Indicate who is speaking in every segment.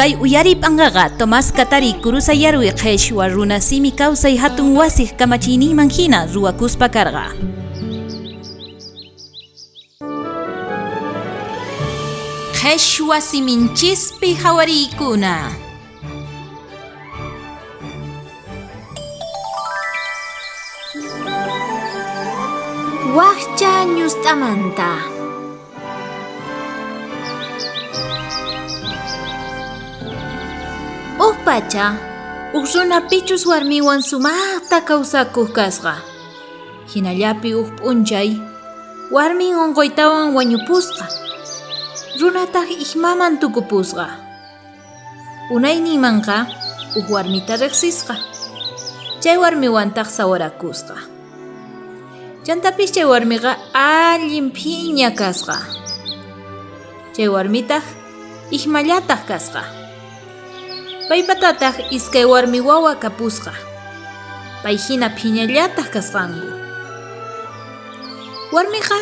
Speaker 1: Kay uyarip angaga Tomás Katari kurusayarwi qheshwa runasimi kawsay hatun wasih kamachiniman hina ruwakuspa karqa. Qheshwa siminchispi hawarikuna.
Speaker 2: Waqcha ñustamanta. Pacha, runa pichus warmiwan sumaqta kawsakuq kasqa. Hinallapi p'unchay, warmin unquytawan wañupusqa. Runataq imaman tukupusqa. Unayninmanqa warmita riqsisqa. Chay warmiwantaq sawarakusqa. Chantapis chay warmiqa allin phiña kasqa. Chay warmitaq imallataq kasqa. Paypatataq iskay warmi wawa kapusqa. Payhina phiñallataq kasqanku. Warmiqa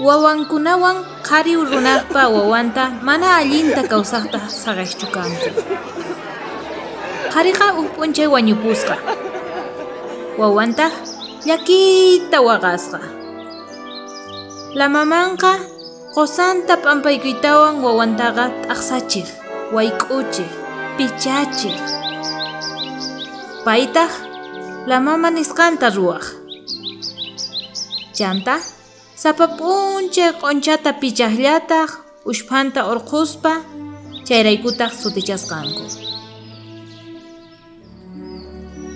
Speaker 2: wawankunawan qhari runaqpa wawanta mana allinta kawsaqta saqaychu kanku. Qhariqa p'unchay wañupusqa. Wawantaq llakita waqasqa. La mamanqa qusanta p'ampaykuytawan wawantaqa t'aqsachiq, wayk'uchiq, pichachiq. Paytaq la mama nisqanta ruwaq. Chanta sapa p'unchay q'unchata pichaqllataq uspanta urquspa chayraykutaq sutichasqanku.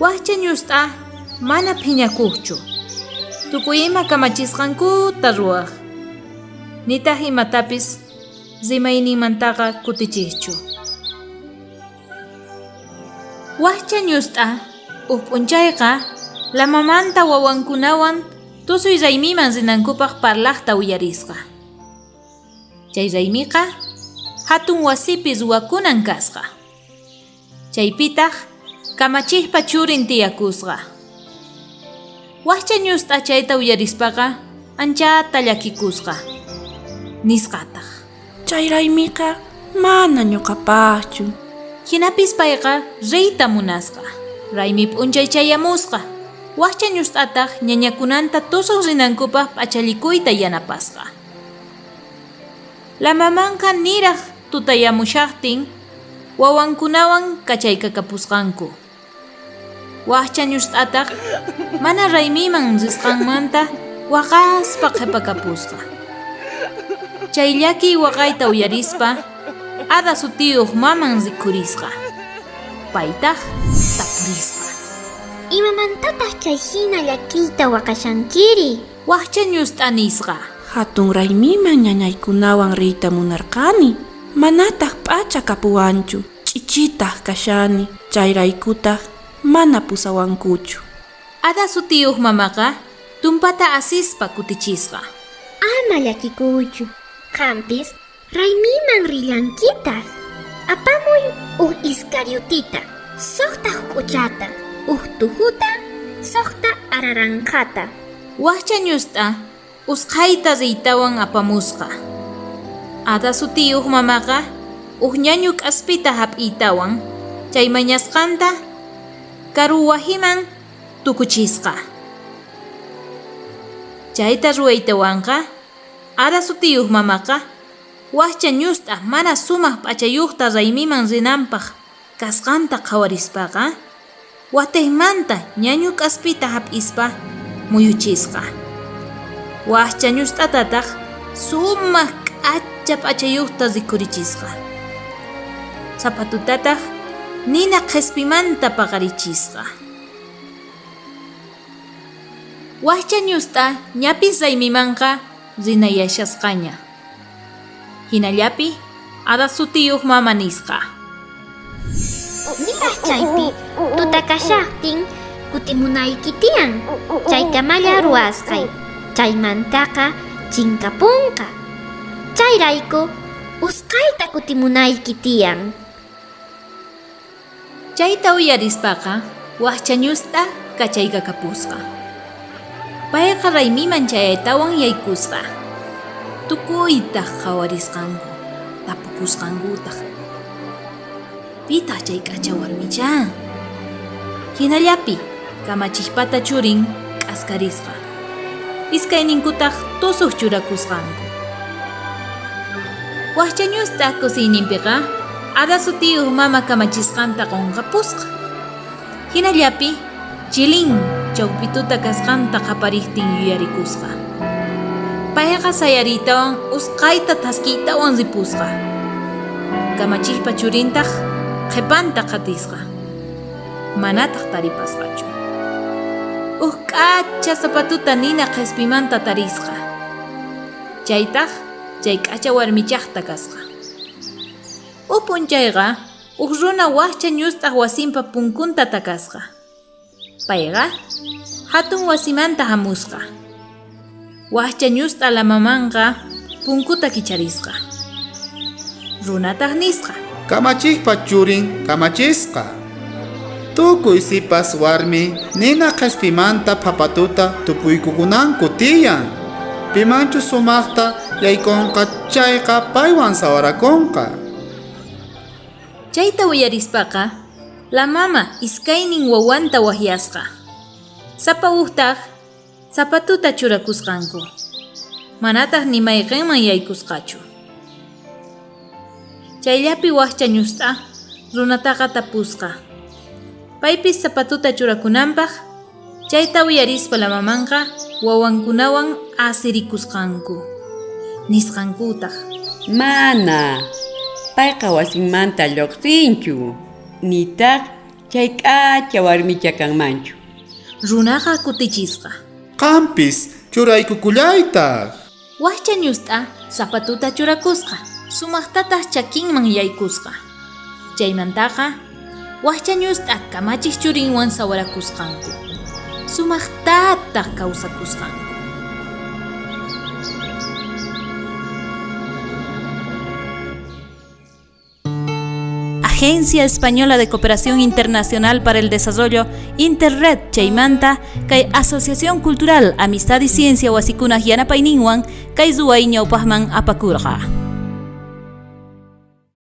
Speaker 2: Waqcha ñust'a mana phiñakuqchu. Tukuy ima kamachisqankuta ruwaq. Nitaq imatapis rimayninmantaqa kutichiqchu. Waqcha ñust'a p'unchayqa la mamanta wawankunawan tusuy raymiman rinankupaq parlaqta uyarisqa. Chay raymiqa hatun wasipi ruwakunan kasqa. Chaypitaq kamachikpa churin tiyakusqa. Waqcha ñust'a chayta uyarispaqa anchata llakikusqa. Nisqataq.
Speaker 3: Chay raymiqa mana ñuqapaqchu.
Speaker 2: Hinapis payqa riyta munasqa. Raymi p'unchay chayamusqa. Waqcha ñust'ataq ñañakunanta tusuq rinankupaq p'achalikuyta yanapasqa. La mamanqa niraq tutayamushaqtin wawankunawan kachaykakapusqanku. Waqcha ñust'ataq mana raymiman risqanmanta waqaspa qhipakapusqa. Chay llaki waqayta uyarispa ada sutiyuq maman rikurisqa. Paytaq tapurisqa.
Speaker 4: Imamantataq chay hina llakiyta waqashankiri?
Speaker 2: Waqcha ñust'a nisqa.
Speaker 3: Hatun raymiman ñañaykunawan riyta munarqani. Manataq p'acha kapuwanchu. Ch'ichitaq kashani. Chayraykutaq mana pusawankuchu.
Speaker 2: Ada sutiyuq mamaqa tumpata asispa kutichisqa.
Speaker 4: Ama llakikuychu. Qampis raymiman rillankitaq. Apamuy iskariutita, suqta hukuchata, tuhuta, suqta araranqata.
Speaker 2: Waqcha ñust'a usqhayta riytawan apamusqa. Ada sutiyuq mamaqa ñañu k'aspita hap'iytawan chay mañasqanta karu wahiman tukuchisqa. Chayta ruwaytawanqa ada sutiyuq mamaqa waqcha ñust'a mana sumaq p'achayuqta raymiman rinanpaq kasqanta qhawarispaqa wataymanta ñañu k'aspita hap'ispa muyuchisqa. Waqcha ñust'atataq sumaq k'acha p'achayuqta rikurichisqa. Sapatutataq nina qhispimanta paqarichisqa. Waqcha ñust'a ñapis raymimanqa rinayashasqaña. Hinallapi ada sutiyuq mama nisqa.
Speaker 4: Niraq chaypi tutakashaqtin kutimunaykitiyan. Chaykamalla ruwasqay. Chaymantaqa chinkapunqa. Chayrayku usqayta kutimunaykitiyan.
Speaker 2: Chayta uyarispaqa waqcha ñust'a kachaykakapusqa. Payqa raymiman chayaytawan yaykusqa. Tukuytaq qhawarisqanku, tapukusqankutaq. Pitaq chay k'acha warmicha? Hinallapi kamachishpata churin k'askarisqa. Iskayninkutaq tusuq churakusqanku. Waqchañusta kusiyninpiqa ada sutiyuq mama kamachisqanta qunqapusqa. Hinallapi chilin chawpituta kasqanta qapariptin yuyarikusqa. Payqa sayaritawan usqayta taskiytawan ripusqa. Kamachishpa churintaq qhipanta qatisqa. Manataq taripasqachu. K'acha zapatuta nina q'ispimanta tarisqa. Chaytaq chay k'acha warmichaqta kasqa. P'unchayqa runa waqchañustaq wasinpa punkunta takasqa. Payqa hatun wasimanta hamusqa. Waqchañusta lamamanqa punkuta kicharisqa. Runataq nisqa.
Speaker 5: Kamachikpa churin kamachisqa. Tukuy sipas warmi nina q'ispimanta papatuta tupuykukunanku tiyan. Pimanchu sumaqta yaykunqa chayqa paywan sawarakunqa.
Speaker 2: Chayta uyarispaqa, la mama iskaynin wawanta wahyasqa. Sapa uhtaq, zapatuta churakusqanku. Manataq nimayqinman yaykusqachu. Chayllapi waqchañusta runataqa tapusqa. Paypis zapatuta churakunanpaq, chayta uyarispa la mamanqa wawankunawan asirikusqanku. Nisqankutaq.
Speaker 6: Mana, payqa wasinmanta lluqsinchu, nitaq chay k'acha warmicha kanmanchu.
Speaker 2: Runaqa kutichisqa.
Speaker 5: Qampis churaykukullaytaq.
Speaker 2: Waqchañusta zapatuta churakusqa. Sumaqtataq chakinman yaykusqa. Chaymantaqa waqchañusta kamachis churinwan sawarakusqanku. Sumaqtataq kawsakusqanku.
Speaker 1: Agencia Española de Cooperación Internacional para el Desarrollo Interred Chaymanta kay Asociación Cultural Amistad y Ciencia Wasikunaj Yanapayninwan kay Zuway ñawpajman apakurqa.